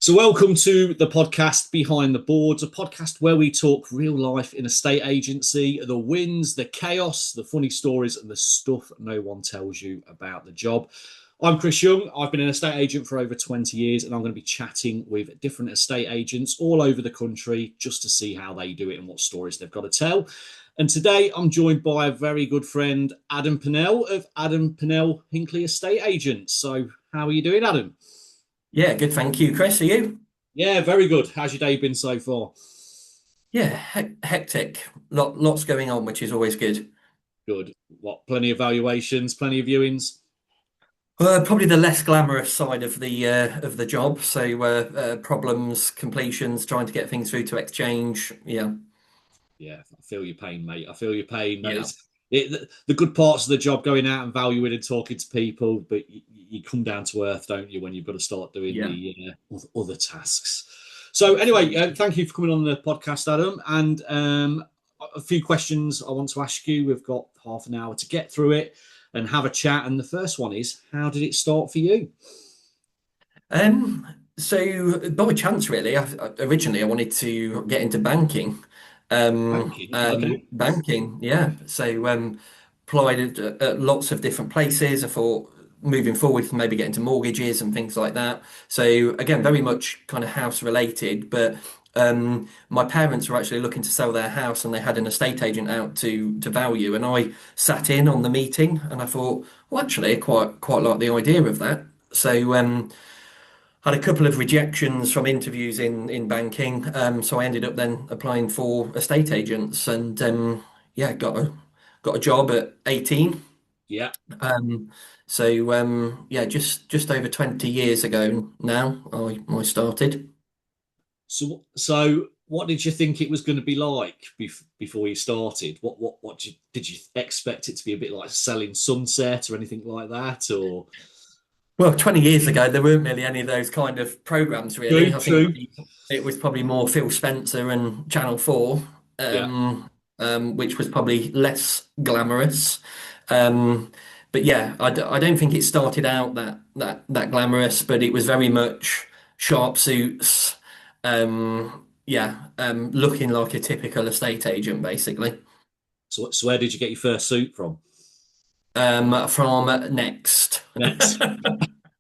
So, welcome to the podcast Behind the Boards, a podcast where we talk real life in a state agency, the wins, the chaos, the funny stories, and the stuff no one tells you about the job. I'm Chris Young. I've been an estate agent for over 20 years, and I'm going to be chatting with different estate agents all over the country just to see how they do it and what stories they've got to tell. And today I'm joined by a very good friend, Adam Purnell of Adam Purnell Hinckley Estate Agents. So, how are you doing, Adam? Yeah, good. Thank you, Chris. Are you? Yeah, very good. How's your day been so far? Yeah, hectic. Lots going on, which is always good. Good. What? Plenty of valuations, plenty of viewings. Probably the less glamorous side of the job. So problems, completions, trying to get things through to exchange. Yeah, Yeah, I feel your pain, mate. I feel your pain. yeah, The good parts of the job, going out and valuing and talking to people, but you come down to earth, don't you, when you've got to start doing yeah. the other tasks. So anyway, thank you for coming on the podcast, Adam. And a few questions I want to ask you. We've got half an hour to get through it and have a chat. And the first one is, how did it start for you? So by chance, really, originally I wanted to get into banking. Banking. Okay. Banking, yeah. So applied at lots of different places. I thought moving forward, maybe get into mortgages and things like that. So again, very much kind of house related, but my parents were actually looking to sell their house and they had an estate agent out to value, and I sat in on the meeting and I thought, well, actually, I quite like the idea of that. So had a couple of rejections from interviews in banking, so I ended up then applying for estate agents, and yeah, got a job at 18. Yeah. Um, so yeah, just over 20 years ago now, I started. So, what did you think it was going to be like before you started? Did you expect it to be a bit like selling Sunset or anything like that? Or Well, 20 years ago, there weren't really any of those kind of programs, really. true, I think true. it was probably more Phil Spencer and Channel 4, Yeah. which was probably less glamorous. Um, but yeah, I don't think it started out that glamorous, but it was very much sharp suits, yeah, looking like a typical estate agent, basically. So where did you get your first suit from? From Next. Next.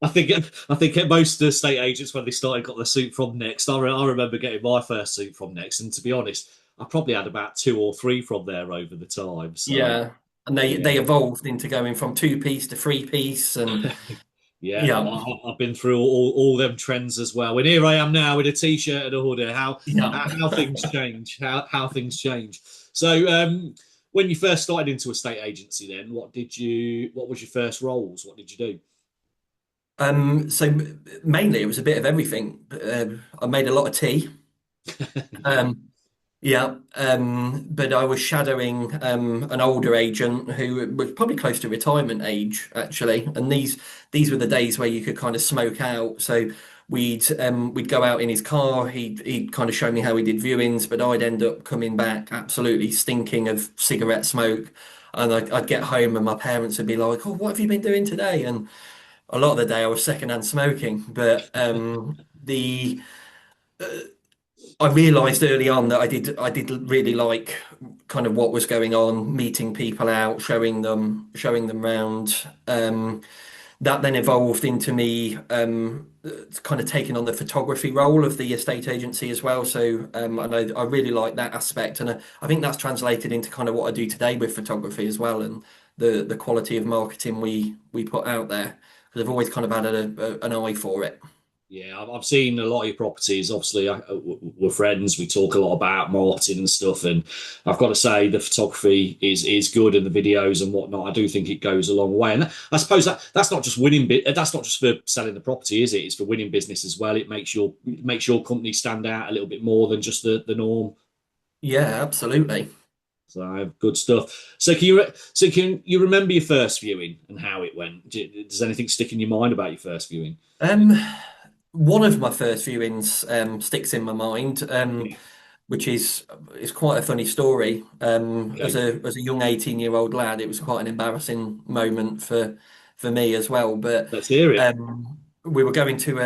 I think most estate agents when they started got their suit from Next. I remember getting my first suit from Next, and to be honest, I probably had about two or three from there over the time. So Yeah, and yeah, they evolved into going from two piece to three piece, and yeah, yeah, I've been through all them trends as well. And here I am now with a t-shirt and a hoodie. yeah. How things change. How things change. So when you first started into a state agency, then what was your first roles? What did you do? So mainly it was a bit of everything. I made a lot of tea. Um, yeah, but I was shadowing an older agent who was probably close to retirement age, actually. And these were the days where you could kind of smoke out. So we'd go out in his car. He'd kind of show me how he did viewings, but I'd end up coming back absolutely stinking of cigarette smoke. And I'd get home and my parents would be like, "Oh, what have you been doing today?" And a lot of the day I was secondhand smoking. But the I realised early on that I did really like kind of what was going on, meeting people out, showing them round. That then evolved into me kind of taking on the photography role of the estate agency as well. So and I really like that aspect, and I think that's translated into kind of what I do today with photography as well, and the quality of marketing we put out there, because I've always kind of had an eye for it. Yeah, I've seen a lot of your properties. Obviously, we're friends. We talk a lot about marketing and stuff, and I've got to say the photography is good, and the videos and whatnot. I do think it goes a long way, and I suppose that's not just winning. That's not just for selling the property, is it? It's for winning business as well. It makes your company stand out a little bit more than just the norm. Yeah, absolutely. So good stuff. So can you remember your first viewing and how it went? Does anything stick in your mind about your first viewing? Um, One of my first viewings sticks in my mind, Yeah. which is quite a funny story. As Okay. a young 18-year-old lad, it was quite an embarrassing moment for me as well. But Let's hear it. um, we were going to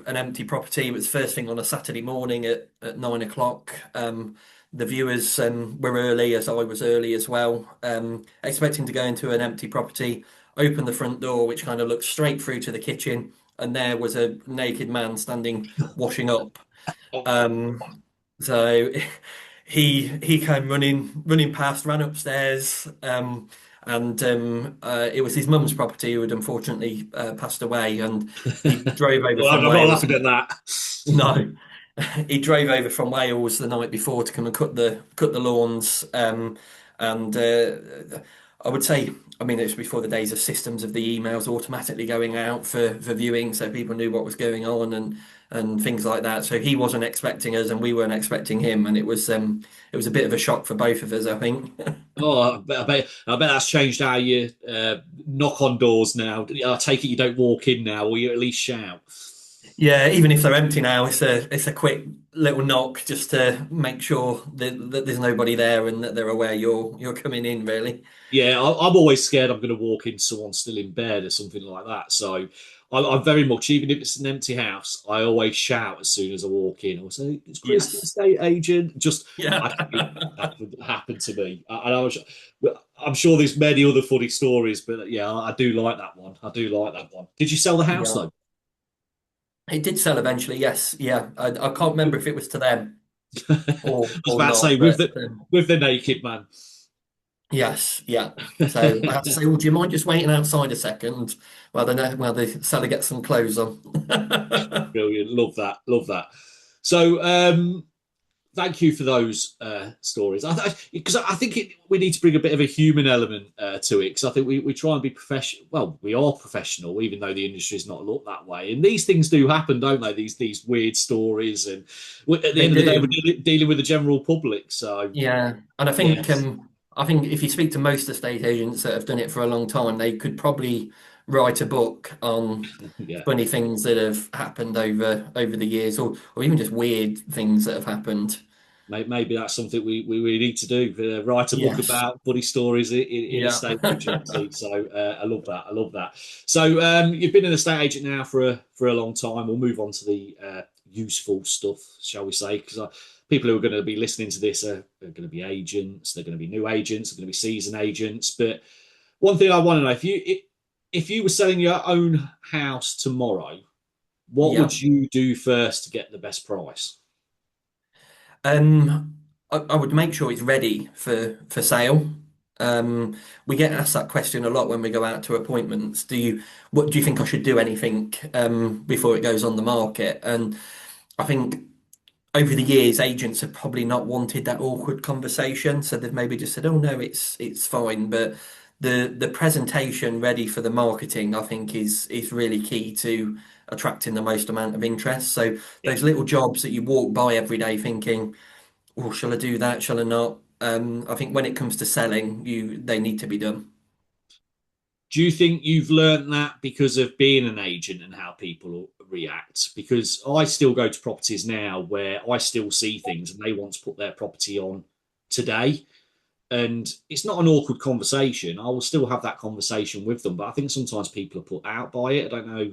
an empty property. It was first thing on a Saturday morning at 9 o'clock. The viewers were early, as I was early as well, expecting to go into an empty property, open the front door, which kind of looked straight through to the kitchen, and there was a naked man standing washing up. Um, so he came running past, ran upstairs, and it was his mum's property who had unfortunately passed away, and he drove over Well, from I'm not Wales. laughing at that. No, he drove over from Wales the night before to come and cut the lawns. And I would say, I mean, it was before the days of systems of the emails automatically going out for viewing, so people knew what was going on and things like that. So he wasn't expecting us, and we weren't expecting him, and it was a bit of a shock for both of us, I think. Oh, I bet that's changed how you knock on doors now. I take it you don't walk in now, or you at least shout. Yeah, even if they're empty now, it's a quick little knock just to make sure that there's nobody there and that they're aware you're coming in, really. Yeah, I'm always scared I'm going to walk into someone still in bed or something like that. So I'm very much, even if it's an empty house, I always shout as soon as I walk in. I'll say, "It's Chris, the Yes. estate agent." Just Yeah. I hate that would happen to me, and well, I'm sure there's many other funny stories, but yeah, I do like that one. I do like that one. Did you sell the house Yeah. though? It did sell eventually, yes. Yeah. I can't remember if it was to them I was or about to say not, with but the naked man. yes, yeah. So I had to say, well, do you mind just waiting outside a second while the seller gets some clothes on? Brilliant, love that, love that. So thank you for those stories. Because I think we need to bring a bit of a human element to it. Because I think we try and be professional. Well, we are professional, even though the industry is not looked that way. And these things do happen, don't they? These weird stories, and at the They end of the day, do. we're dealing with the general public. So Yeah. And yes, I think if you speak to most estate agents that have done it for a long time, they could probably write a book on yeah. funny things that have happened over the years, or even just weird things that have happened. Maybe that's something we really need to do. Write a book Yes. about funny stories in a Yeah. state agency. So I love that. I love that. So you've been an estate agent now for a long time. We'll move on to the useful stuff, shall we say? Because people who are going to be listening to this are going to be agents. They're going to be new agents. They're going to be seasoned agents. But one thing I want to know, if you were selling your own house tomorrow, what Yeah. would you do first to get the best price? I would make sure it's ready for sale. Um, we get asked that question a lot when we go out to appointments. What do you think I should do anything before it goes on the market? And I think over the years, agents have probably not wanted that awkward conversation, so they've maybe just said, "Oh no, it's fine." But the presentation ready for the marketing, I think, is really key to attracting the most amount of interest. So Yeah. those little jobs that you walk by every day thinking, "Oh, shall I do that? Shall I not?" I think when it comes to selling, they need to be done. Do you think you've learned that because of being an agent and how people react? Because I still go to properties now where I still see things and they want to put their property on today. And it's not an awkward conversation. I will still have that conversation with them. But I think sometimes people are put out by it. I don't know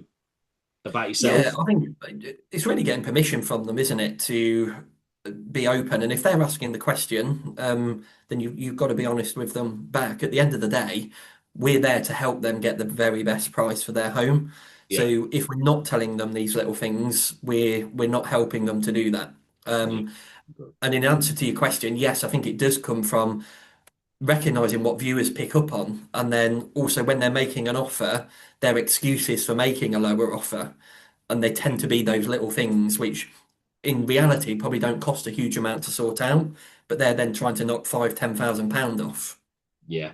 about Yeah, yourself. I think it's really getting permission from them, isn't it, to be open. And if they're asking the question, then you've got to be honest with them back. At the end of the day, we're there to help them get the very best price for their home. Yeah. So if we're not telling them these little things, we're not helping them to do that. Yeah. And in answer to your question, yes, I think it does come from recognizing what viewers pick up on, and then also when they're making an offer, their excuses for making a lower offer. And they tend to be those little things which in reality probably don't cost a huge amount to sort out, but they're then trying to knock £5,000, £10,000 off. Yeah.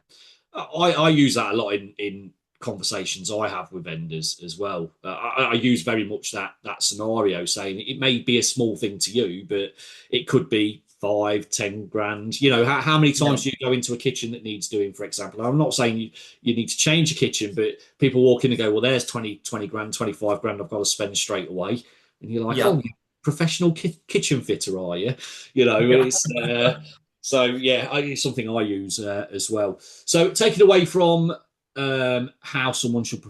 I use that a lot in conversations I have with vendors as well. I use very much that scenario, saying it may be a small thing to you, but it could be 5, 10 grand. You know, how many Yeah. times do you go into a kitchen that needs doing, for example? I'm not saying you need to change a kitchen, but people walk in and go, well, there's 20 grand, 25 grand I've got to spend straight away. And you're like, Yeah. oh, you professional kitchen fitter, are you? You know, Yeah. it's so yeah, it's something I use as well. So take it away from how someone should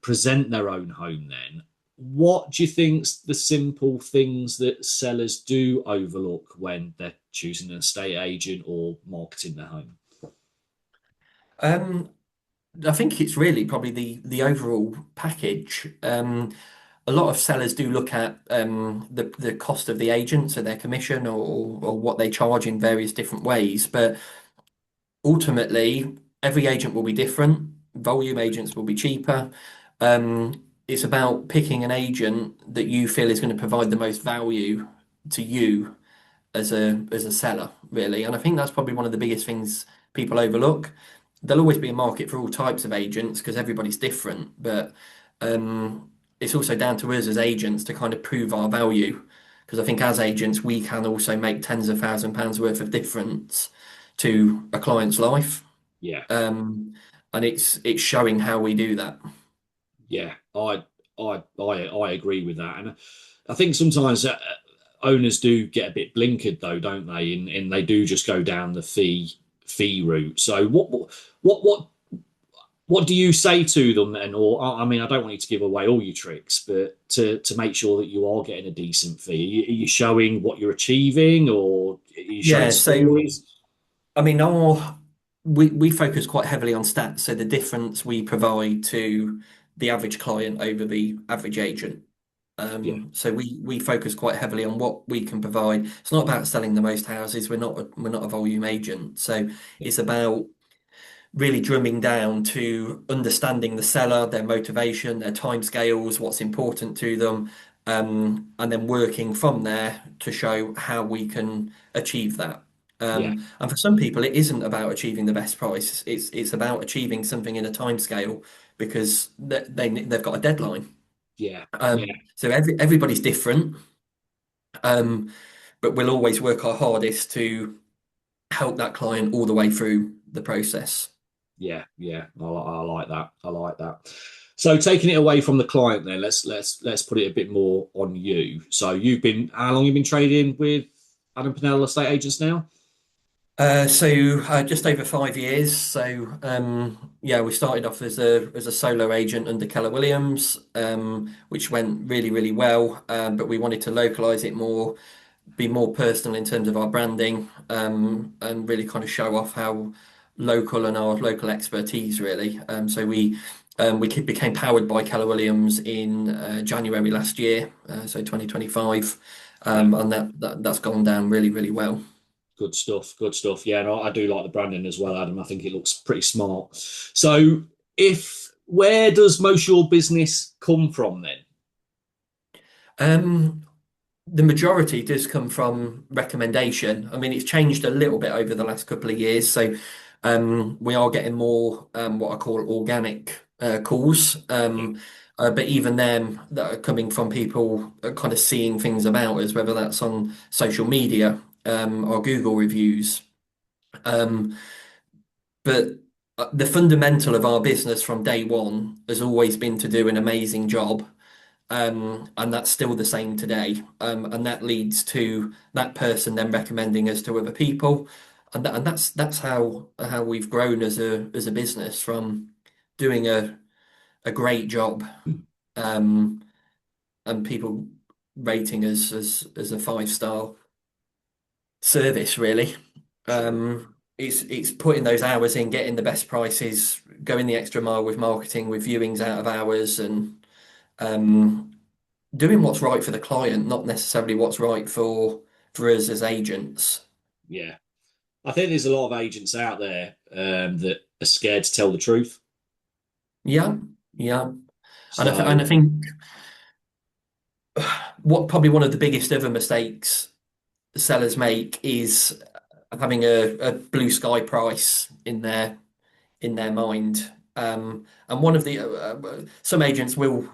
present their own home then. what do you think's the simple things that sellers do overlook when they're choosing an estate agent or marketing their home? Um, I think it's really probably the overall package. A lot of sellers do look at the cost of the agent, so their commission or what they charge in various different ways. But ultimately, every agent will be different. Volume agents will be cheaper. It's about picking an agent that you feel is going to provide the most value to you as a seller, really. And I think that's probably one of the biggest things people overlook. There'll always be a market for all types of agents because everybody's different, but it's also down to us as agents to kind of prove our value. Because I think as agents, we can also make tens of £1,000s worth of difference to a client's life. Yeah, And it's showing how we do that. yeah, I agree with that, and I think sometimes owners do get a bit blinkered though, don't they? And they do just go down the fee route. So what what do you say to them then? Or I mean, I don't want you to give away all your tricks, but to make sure that you are getting a decent fee, are you showing what you're achieving, or are you showing Yeah, so stories? I mean, we focus quite heavily on stats, so the difference we provide to the average client over the average agent. Yeah, So we focus quite heavily on what we can provide. It's not about selling the most houses. We're not a volume agent. So yeah, it's about really drumming down to understanding the seller, their motivation, their timescales, what's important to them, and then working from there to show how we can achieve that. yeah, And for some people, it isn't about achieving the best price. It's about achieving something in a timescale because they've got a deadline. yeah, yeah, So everybody's different, um, but we'll always work our hardest to help that client all the way through the process. yeah, yeah. I like that. I like that. So taking it away from the client, then let's put it a bit more on you. So you've been how long you been trading with Adam Purnell estate agents now? So just over 5 years. So yeah, we started off as a solo agent under Keller Williams, which went really really well. But we wanted to localize it more, be more personal in terms of our branding, and really kind of show off how local and our local expertise really. So we became powered by Keller Williams in January last year, so 2025, Yeah. and that's gone down really really well. Good stuff. Good stuff. Yeah, no, I do like the branding as well, Adam. I think it looks pretty smart. So, if where does most of your business come from then? Um, The majority does come from recommendation. I mean, it's changed a little bit over the last couple of years. So we are getting more what I call organic calls. Yeah, But even them that are coming from people kind of seeing things about us, whether that's on social media or Google reviews. Um, but the fundamental of our business from day one has always been to do an amazing job, and that's still the same today. And that leads to that person then recommending us to other people, and that's how we've grown as a business from doing a great job, um, and people rating us as a 5-star service, really. sure. It's putting those hours in, getting the best prices, going the extra mile with marketing, with viewings out of hours, and um, doing what's right for the client, not necessarily what's right for us as agents. Yeah, I think there's a lot of agents out there that are scared to tell the truth. Yeah, yeah, and I So, think what probably one of the biggest other mistakes sellers make is having a blue sky price in their mind. And one of the some agents will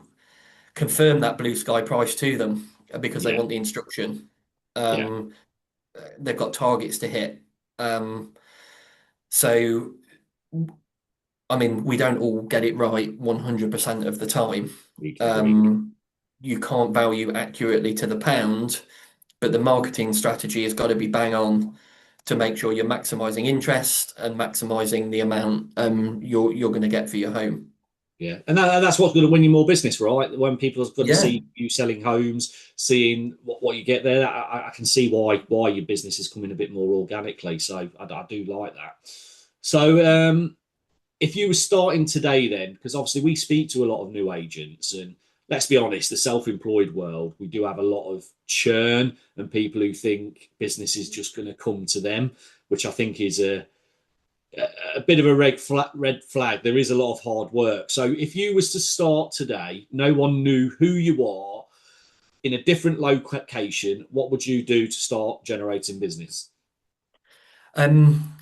confirm that blue sky price to them because they yeah, want the instruction. yeah, Um, they've got targets to hit. Um, so I mean, we don't all get it right 100% of the time. we can agree. Um, you can't value accurately to the pound, but the marketing strategy has got to be bang on to make sure you're maximizing interest and maximizing the amount you're going to get for your home. Yeah, and that's what's going to win you more business, right? When people are going to Yeah. see you selling homes, seeing what you get there, I can see why your business is coming a bit more organically. So I do like that. So if you were starting today, then because obviously we speak to a lot of new agents, and let's be honest, the self-employed world, we do have a lot of churn and people who think business is just going to come to them, which I think is a bit of a red flag. There is a lot of hard work. So if you was to start today, no one knew who you are in a different location, what would you do to start generating business? Um,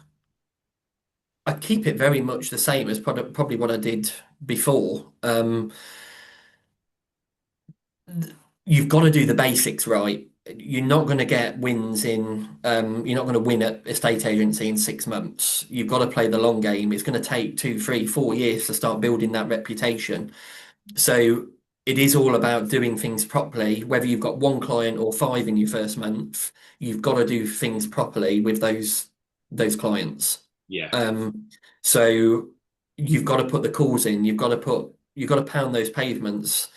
I keep it very much the same as probably what I did before. You've got to do the basics right. You're not going to get wins you're not going to win at estate agency in 6 months. You've got to play the long game. It's going to take 2, 3, 4 years to start building that reputation. So it is all about doing things properly. Whether you've got one client or five in your first month, you've got to do things properly with those clients. Yeah, Um, so you've got to put the calls in. You've got to pound those pavements,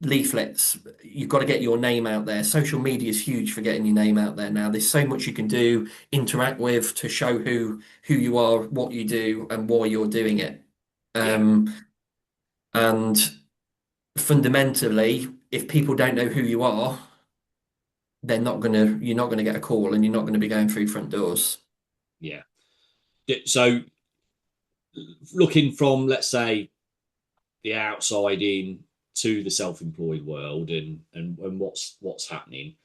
leaflets. You've got to get your name out there. Social media is huge for getting your name out there now. There's so much you can do, interact with to show who you are, what you do, and why you're doing it. yeah, Um, and fundamentally, if people don't know who you are, you're not gonna get a call, and you're not gonna be going through front doors. yeah. So looking from, let's say, the outside in to the self-employed world and what's happening,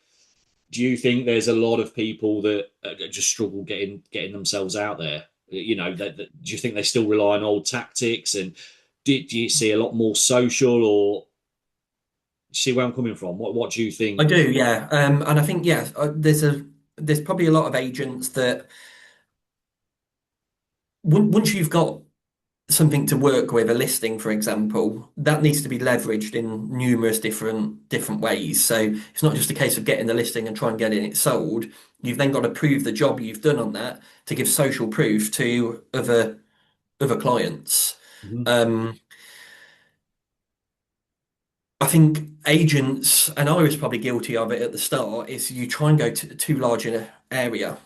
do you think there's a lot of people that just struggle getting themselves out there? You know, do you think they still rely on old tactics? And do you see a lot more social, or see where I'm coming from? What do you I think? do, yeah. And I think, yeah, there's probably a lot of agents that once you've got something to work with, a listing, for example, that needs to be leveraged in numerous different ways. So it's not just a case of getting the listing and try and getting it sold. You've then got to prove the job you've done on that to give social proof to other clients. Mhm. Um, I think agents, and I was probably guilty of it at the start, is you try and go to too large an area.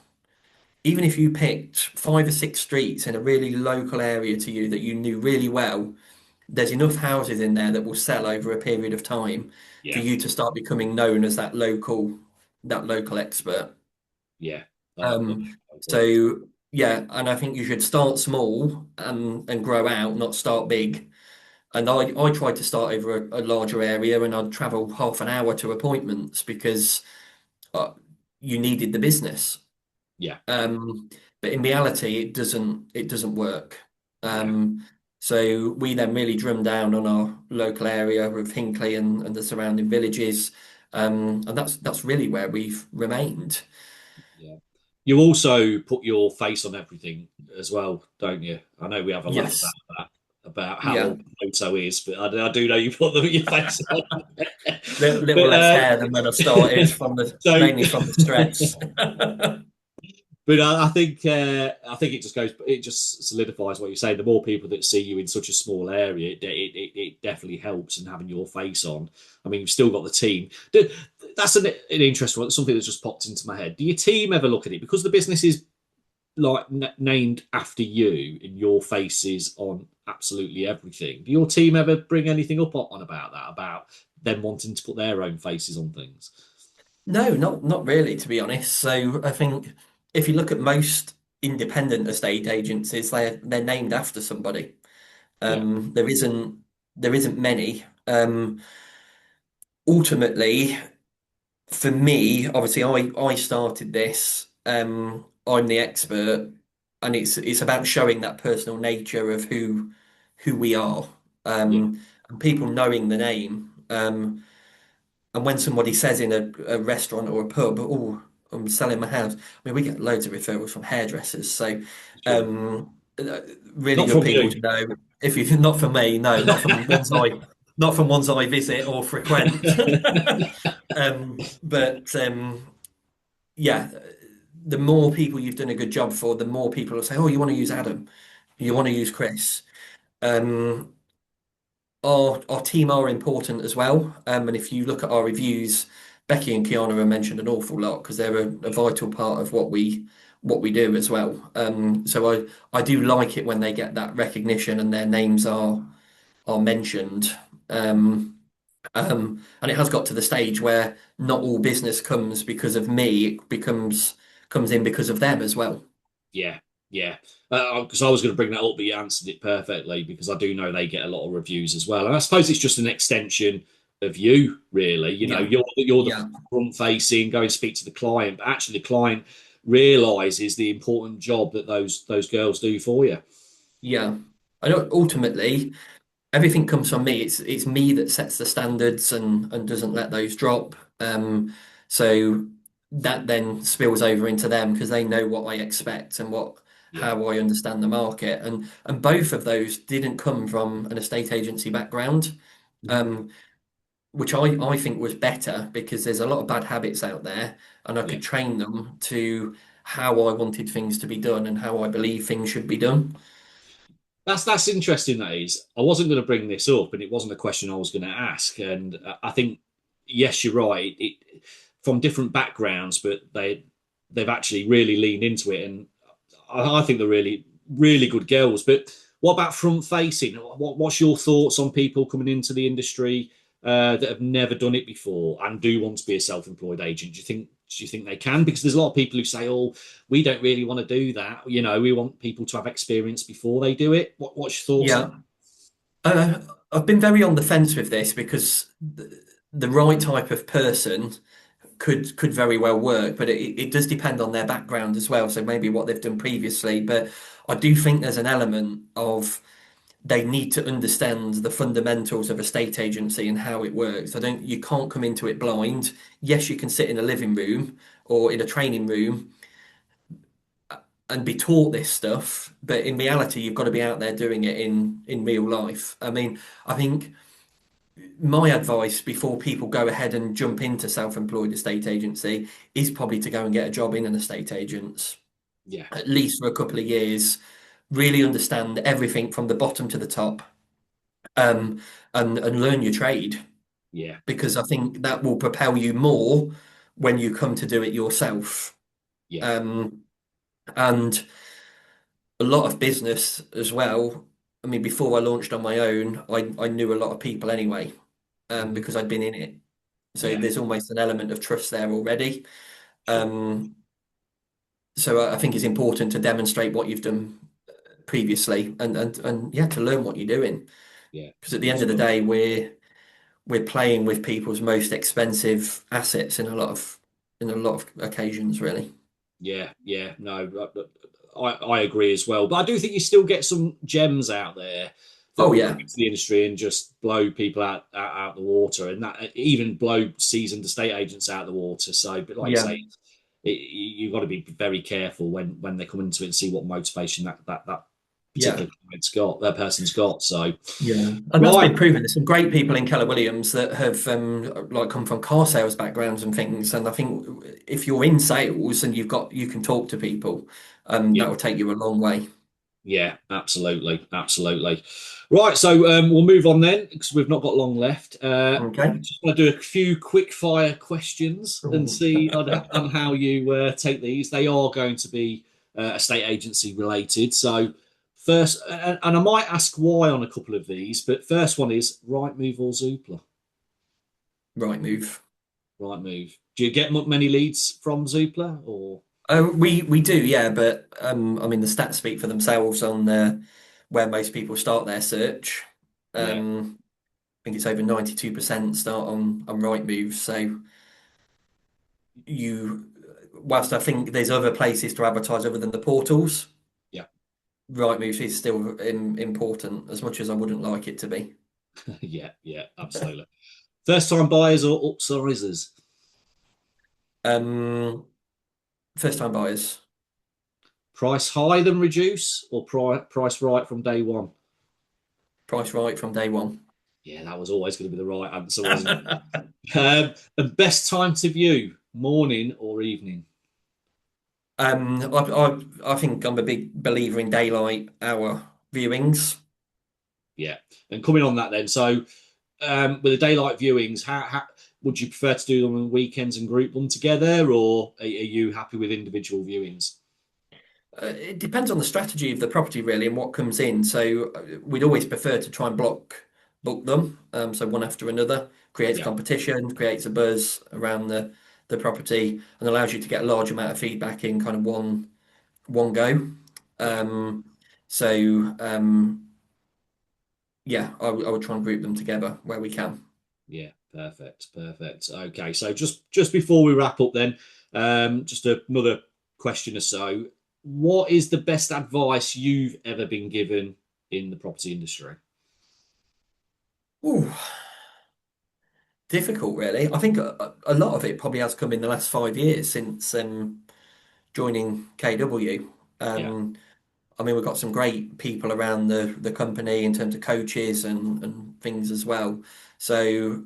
Even if you picked 5 or 6 streets in a really local area to you that you knew really well, there's enough houses in there that will sell over a period of time for Yeah, you to start becoming known as that local expert. yeah, I agree. So yeah, and I think you should start small and grow out, not start big. And I tried to start over a larger area, and I'd travel half an hour to appointments because uh, you needed the business. Yeah, Um, but in reality, it doesn't work. yeah, Um, so we then really drummed down on our local area of Hinckley and the surrounding villages, and that's really where we've remained. yeah. You also put your face on everything as well, don't you? I know we have a laugh about Yes, that, about how yeah, old the photo is, but I do know you put your face on. little But less hair than when I started so, mainly from the stress. but I think it just solidifies what you say. The more people that see you in such a small area, it definitely helps. And having your face on, I mean, you've still got the team. That's an interesting one. Something that's just popped into my head. Do your team ever look at it because the business is like named after you and your face is on absolutely everything? Do your team ever bring anything up on about that, about them wanting to put their own faces on things? No, not really, to be honest. So I think if you look at most independent estate agencies, they're named after somebody. Yeah, There isn't many. Ultimately, for me, obviously, I started this. I'm the expert, and it's about showing that personal nature of who we are, yeah, and people knowing the name. And when somebody says in a restaurant or a pub, "Oh, I'm selling my house," I mean, we get loads of referrals from hairdressers. So, sure. uh, really Not good from people you. to know. If you not from me, no, not from ones I visit or frequent. But yeah, the more people you've done a good job for, the more people will say, "Oh, you want to use Adam, you want to use Chris." Um, our team are important as well. And if you look at our reviews, Becky and Kiana are mentioned an awful lot because they're a vital part of what we do as well. So I do like it when they get that recognition and their names are mentioned. Um, and it has got to the stage where not all business comes because of me, it comes in because of them as well. Yeah, yeah. Because I was going to bring that up, but you answered it perfectly because I do know they get a lot of reviews as well, and I suppose it's just an extension of you, really. You know, Yeah, you're the yeah, front facing, go and speak to the client, but actually the client realizes the important job that those girls do for you. yeah. I know ultimately everything comes from me. It's me that sets the standards and doesn't let those drop. So that then spills over into them because they know what I expect and what Yeah. how I understand the market. And both of those didn't come from an estate agency background. Mhm. Um, which I think was better because there's a lot of bad habits out there, and I Yeah. could train them to how I wanted things to be done and how I believe things should be done. That's interesting. That is, I wasn't going to bring this up, and it wasn't a question I was going to ask. And I think, yes, you're right. From different backgrounds, but they've actually really leaned into it, and I think they're really good girls. But what about front facing? What's your thoughts on people coming into the industry that have never done it before and do want to be a self-employed agent? Do you think they can? Because there's a lot of people who say, "Oh, we don't really want to do that. You know, we want people to have experience before they do it." What's your thoughts on Yeah. Uh, I've been very on the fence with this because the right type of person could very well work, but it does depend on their background as well. So maybe what they've done previously. But I do think there's an element of they need to understand the fundamentals of a state agency and how it works. You can't come into it blind. Yes, you can sit in a living room or in a training room and be taught this stuff, but in reality, you've got to be out there doing it in real life. I mean, I think my advice before people go ahead and jump into self-employed estate agency is probably to go and get a job in an estate agent's, Yeah, at least for a couple of years, really understand everything from the bottom to the top, um, and learn your trade yeah, because I think that will propel you more when you come to do it yourself. yeah, Um, and a lot of business as well. I mean, before I launched on my own, I knew a lot of people anyway, mhm, because I'd been in it. So yeah, there's almost an element of trust there already. sure, Um, so I think it's important to demonstrate what you've done previously and yeah, to learn what you're doing. yeah, Because at the end of the absolutely. day, we're playing with people's most expensive assets in a lot of occasions, really. Yeah, yeah, no, I agree as well. But I do think you still get some gems out there that Oh will come yeah, into the industry and just blow people out the water, and that even blow seasoned estate agents out the water. So, but like you yeah, say, you've got to be very careful when they come into it and see what motivation that yeah. particular client's got, that person's got. So, Yeah, and that's right, been proven. There's some great people in Keller Williams that have like come from car sales backgrounds and things. And I think if you're in sales and you can talk to people, yeah. that will take you a long way. Yeah, absolutely, absolutely. Right, so we'll move on then because we've not got long left. Okay. Just want to do a few quick fire questions and Ooh. see on how you take these. They are going to be estate agency related. So first, and I might ask why on a couple of these, but first one is right move or Zoopla. Right move. Right move. Do you get many leads from Zoopla or? We do, yeah, but I mean the stats speak for themselves on where most people start their search. Yeah, I think it's over 92% start on right move. So you, whilst I think there's other places to advertise other than the portals. yeah, Rightmove is still important as much as I wouldn't like it to be. yeah, yeah, absolutely. First time buyers or upsizers? Um, First time buyers, Price high then reduce or price right from day one? price right from day one. Yeah, that was always going to be the right answer, wasn't it? And best time to view, morning or evening? I think I'm a big believer in daylight hour viewings. Yeah. And coming on that then, so with the daylight viewings, how would you prefer to do them on weekends and group them together, or are you happy with individual viewings? It depends on the strategy of the property really and what comes in. So we'd always prefer to try and book them. So one after another creates Yeah. competition, creates a buzz around the property, and allows you to get a large amount of feedback in kind of one go. Yeah. Um, so yeah, I would try and group them together where we can. Yeah. Perfect. Perfect. Okay. So just before we wrap up, then, just another question or so. What is the best advice you've ever been given in the property industry? Ooh, difficult, really. I think a lot of it probably has come in the last 5 years since joining KW. Yeah. Um, I mean, we've got some great people around the company in terms of coaches and things as well. So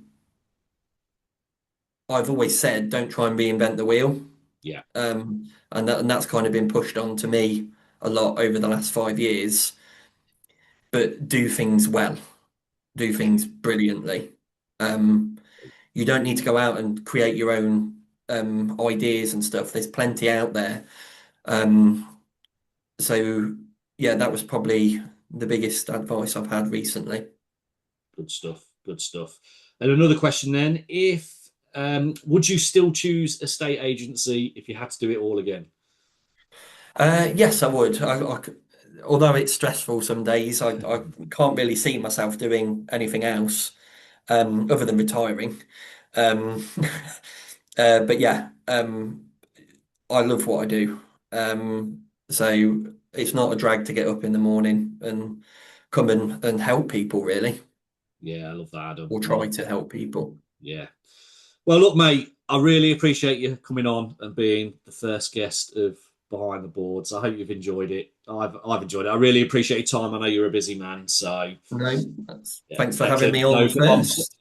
I've always said, don't try and reinvent the wheel. Yeah. And that's kind of been pushed on to me a lot over the last 5 years. But do things well, do Yeah. things brilliantly. Um, you don't need to go out and create your own ideas and stuff. There's plenty out there. Um, so yeah, that was probably the biggest advice I've had recently. Good stuff. Good stuff. And another question then: if would you still choose a state agency if you had to do it all again? Yes, I would. Although it's stressful some days, I can't really see myself doing anything else other than retiring. Um, but yeah, I love what I do. So it's not a drag to get up in the morning and come and help people, really, Yeah, I love that, Adam. or try Well, to help people. yeah. Well, look, mate, I really appreciate you coming on and being the first guest of Behind the Boards. I hope you've enjoyed it. I've enjoyed it. I really appreciate your time. I know you're a busy man, so No, yeah, thanks for having excellent. me No on problems. first.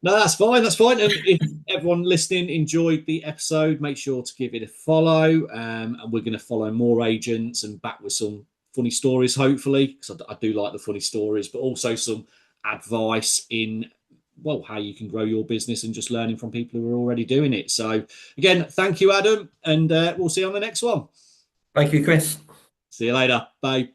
No, that's fine. That's fine. And if everyone listening enjoyed the episode, make sure to give it a follow. And we're going to follow more agents and back with some funny stories, hopefully, because I do like the funny stories, but also some advice in, well, how you can grow your business and just learning from people who are already doing it. So, again, thank you, Adam, and we'll see you on the next one. Thank you, Chris. See you later. Bye.